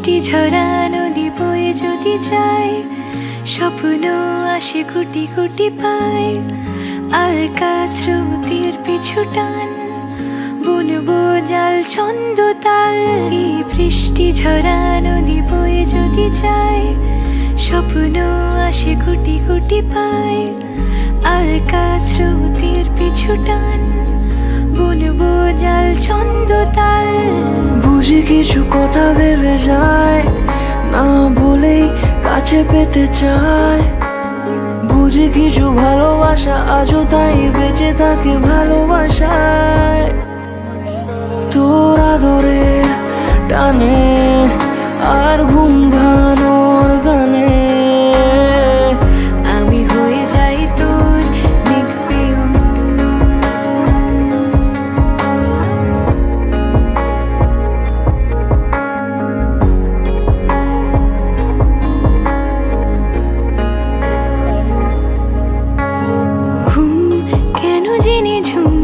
বৃষ্টি ঝরা নদী বয়ে যদি যায়, স্বপ্ন আসে কোটি কোটি পায়। আলকা স্রোতের পিছু টান, বুনবো জাল ছন্দ তাল। এই বৃষ্টি ঝরা নদী বয়ে যদি যায়, স্বপ্ন আসে কোটি কোটি পায়। আলকা স্রোতের পিছু টান, বুনবো জাল ছন্দ তাল। বুঝি কিছু কথা ভেবে যায়, না বলেই কাছে পেতে চায়। বুঝি কিছু ভালোবাসা আজও তাই বেঁচে থাকে ভালোবাসায়। তোর আদরের টানে আর ঘুম ভাঙানোর গানে আমি হয়ে যাই তোর মেঘ-পেয়ন। ঘুম কেন জেনে ঝুম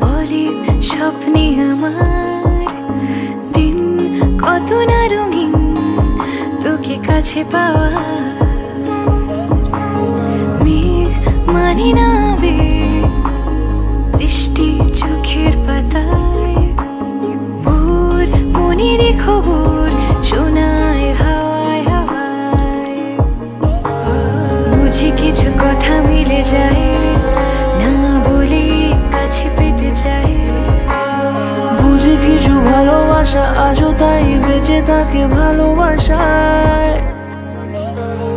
বলে স্বপ্নে আমার, দিন কত না রঙিন তোকে কাছে পাওয়া। মেঘ মানে না আবেগ, বৃষ্টি চোখের পাতায়। ভোর মনের খবর শোনায় হাওয়ায় হাওয়ায়। বুঝি কিছু কথা মিলে যায়, না বলে কাছে পেতে চাই। বুঝি কিছু ভালোবাসা আজও তাই বেঁচে থাকে ভালোবাসায়।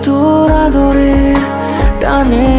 তোর আদরের টানে